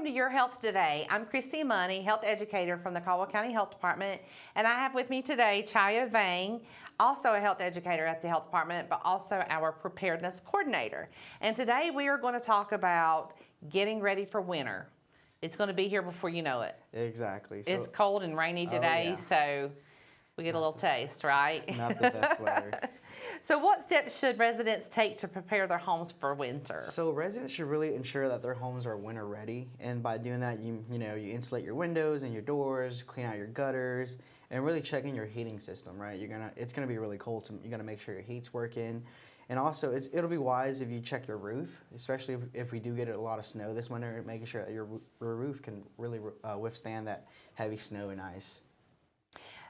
welcome to Your Health Today. I'm Kristy, health educator from the Caldwell County Health Department, and I have with me today Chaiyo Vang, also a health educator at the health department, but also our preparedness coordinator. And today we are going to talk about getting ready for winter. It's going to be here before you know it. Exactly. It's cold and rainy today, so we get a little taste, right? Not the best weather. So what steps should residents take to prepare their homes for winter? So residents should really ensure that their homes are winter ready, and by doing that, you insulate your windows and your doors, clean out your gutters, and really check in your heating system. Right, it's gonna be really cold, so you gotta make sure your heat's working, and also it'll be wise if you check your roof, especially if we do get a lot of snow this winter, making sure that your roof can really withstand that heavy snow and ice.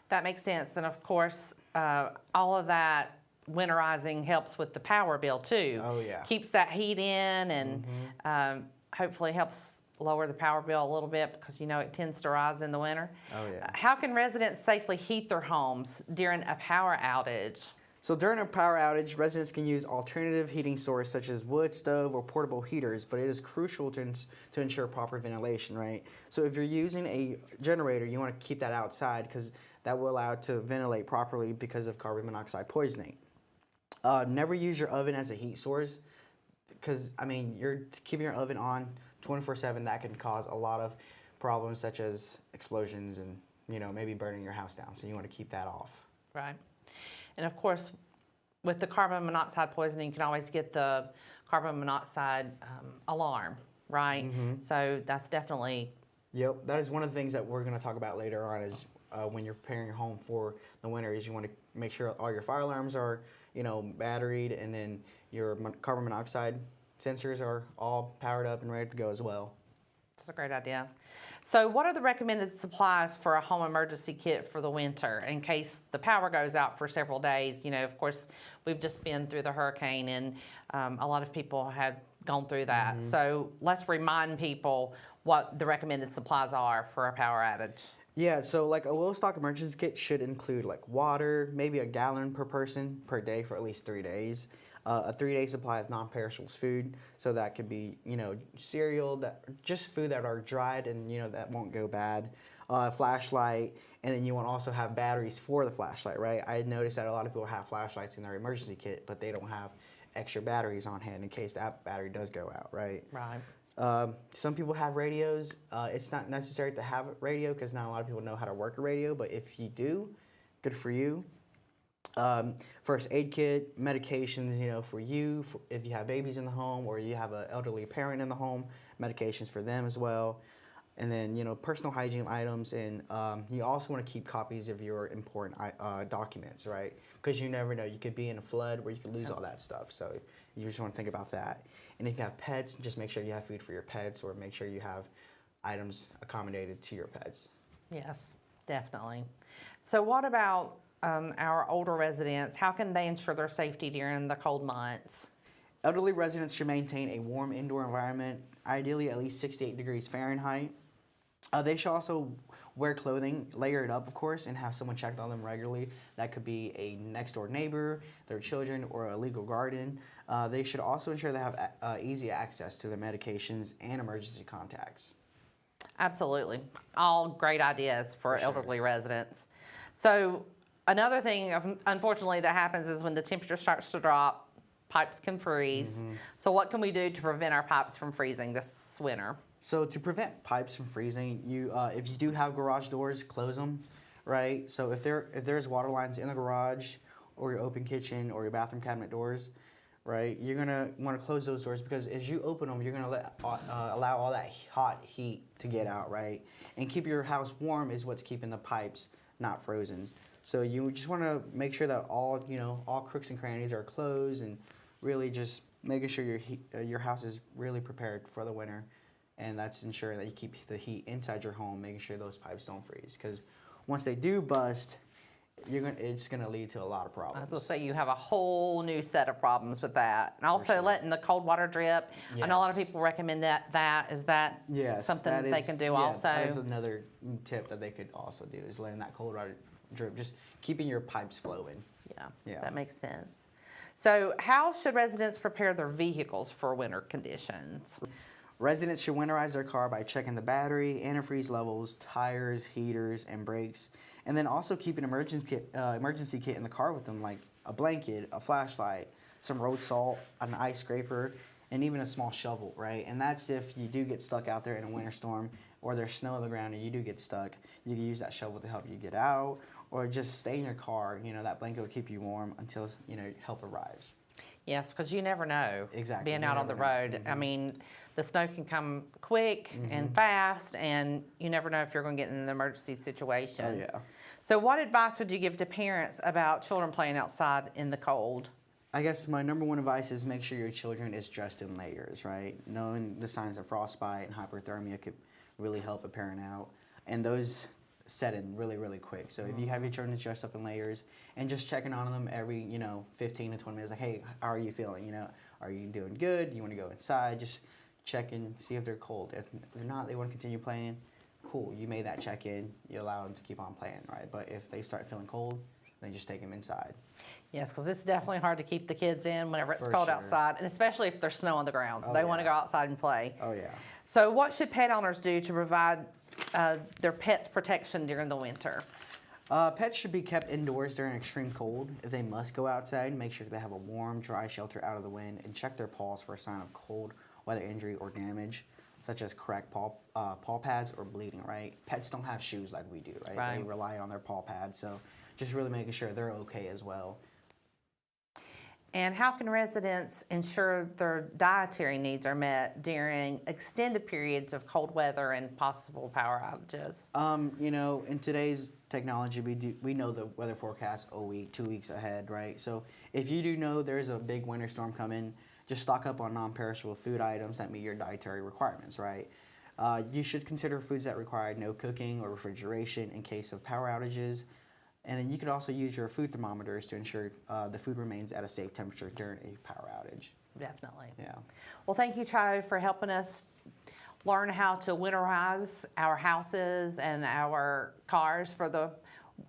That makes sense, and of course, all of that winterizing helps with the power bill too. Oh yeah. Keeps that heat in and hopefully helps lower the power bill a little bit because it tends to rise in the winter. Oh yeah. How can residents safely heat their homes during a power outage? So during a power outage, residents can use alternative heating sources such as wood stove or portable heaters, but it is crucial to ensure proper ventilation, right? So if you're using a generator, you want to keep that outside because that will allow it to ventilate properly because of carbon monoxide poisoning. Never use your oven as a heat source because, you're keeping your oven on 24/7. That can cause a lot of problems such as explosions and, maybe burning your house down. So you want to keep that off. Right. And of course, with the carbon monoxide poisoning, you can always get the carbon monoxide alarm, right? So that's definitely... Yep, that is one of the things that we're going to talk about later on is when you're preparing your home for the winter is you want to make sure all your fire alarms are batteried, and then your carbon monoxide sensors are all powered up and ready to go as well. That's a great idea. So what are the recommended supplies for a home emergency kit for the winter in case the power goes out for several days? Of course, we've just been through the hurricane and a lot of people have gone through that. So let's remind people what the recommended supplies are for a power outage. Yeah, so like a low-stock emergency kit should include like water, maybe a gallon per person per day for at least 3 days. A 3-day supply of non-perishable food, so that could be cereal, just food that are dried and that won't go bad. Flashlight, and then you want to also have batteries for the flashlight, right? I noticed that a lot of people have flashlights in their emergency kit, but they don't have extra batteries on hand in case that battery does go out, right? Right. Some people have radios. It's not necessary to have a radio because not a lot of people know how to work a radio, but if you do, good for you. First aid kit, medications, for you, if you have babies in the home or you have an elderly parent in the home, medications for them as well. And then, personal hygiene items, and you also want to keep copies of your important documents, right? Because you never know. You could be in a flood where you could lose all that stuff. So you just want to think about that. And if you have pets, just make sure you have food for your pets or make sure you have items accommodated to your pets. Yes, definitely. So what about our older residents? How can they ensure their safety during the cold months? Elderly residents should maintain a warm indoor environment, ideally at least 68 degrees Fahrenheit. They should also wear clothing, layer it up, of course, and have someone check on them regularly. That could be a next-door neighbor, their children, or a legal guardian. They should also ensure they have easy access to their medications and emergency contacts. Absolutely. All great ideas for elderly residents. So another thing, unfortunately, that happens is when the temperature starts to drop, pipes can freeze. So what can we do to prevent our pipes from freezing this winter? So to prevent pipes from freezing, if you do have garage doors, close them, right? So if there's water lines in the garage or your open kitchen or your bathroom cabinet doors, right, you're gonna want to close those doors because as you open them, you're gonna allow all that hot heat to get out, right? And keep your house warm is what's keeping the pipes not frozen. So you just want to make sure that all crooks and crannies are closed and really just making sure your house is really prepared for the winter. And that's ensuring that you keep the heat inside your home, making sure those pipes don't freeze. Because once they do bust, it's going to lead to a lot of problems. I was going to say you have a whole new set of problems with that. And also letting the cold water drip. Yes. I know a lot of people recommend that. Is that something that they can do also? That is another tip that they could also do is letting that cold water drip, just keeping your pipes flowing. Yeah, that makes sense. So how should residents prepare their vehicles for winter conditions? Residents should winterize their car by checking the battery, antifreeze levels, tires, heaters, and brakes. And then also keep an emergency kit in the car with them, like a blanket, a flashlight, some road salt, an ice scraper, and even a small shovel, right? And that's if you do get stuck out there in a winter storm or there's snow on the ground and you do get stuck, you can use that shovel to help you get out or just stay in your car. You know, that blanket will keep you warm until, you know, help arrives. Yes, because you never know. Exactly. Being You out on the never know. road. I mean, the snow can come quick Mm-hmm. and fast, and you never know if you're going to get in an emergency situation. Oh, yeah. So what advice would you give to parents about children playing outside in the cold? I guess my number one advice is make sure your children is dressed in layers, right? Knowing the signs of frostbite and hypothermia could really help a parent out. And those set in really, really quick. So if you have your children dressed up in layers and just checking on them every, 15 to 20 minutes, like, hey, how are you feeling? Are you doing good? You want to go inside? Just check in, see if they're cold. If they're not, they want to continue playing, cool. You made that check-in. You allow them to keep on playing, right? But if they start feeling cold, then just take them inside. Yes, because it's definitely hard to keep the kids in whenever it's For cold sure. outside, and especially if there's snow on the ground. Oh, They want to yeah. go outside and play. Oh, yeah. So what should pet owners do to provide their pets protection during the winter? Pets should be kept indoors during extreme cold. If they must go outside, make sure they have a warm, dry shelter out of the wind and check their paws for a sign of cold weather injury or damage, such as cracked paw pads or bleeding, right? Pets don't have shoes like we do, right? Right. They rely on their paw pads, so just really making sure they're okay as well. And how can residents ensure their dietary needs are met during extended periods of cold weather and possible power outages? In today's technology, we know the weather forecast a week, 2 weeks ahead, right? So if you do know there's a big winter storm coming, just stock up on non-perishable food items that meet your dietary requirements, right? You should consider foods that require no cooking or refrigeration in case of power outages. And then you could also use your food thermometers to ensure the food remains at a safe temperature during a power outage. Definitely. Yeah. Well, thank you, Chaiyo, for helping us learn how to winterize our houses and our cars for the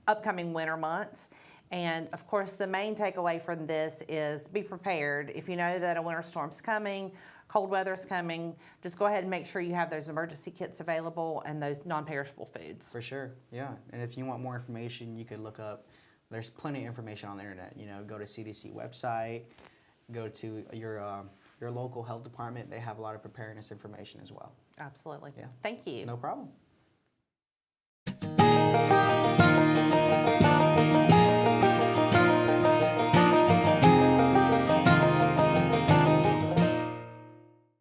upcoming winter months. And of course, the main takeaway from this is be prepared. If you know that a winter storm's coming, cold weather's coming, just go ahead and make sure you have those emergency kits available and those non-perishable foods. For sure, yeah. And if you want more information, you could look up, there's plenty of information on the internet. Go to CDC website, go to your local health department. They have a lot of preparedness information as well. Absolutely. Yeah. Thank you. No problem.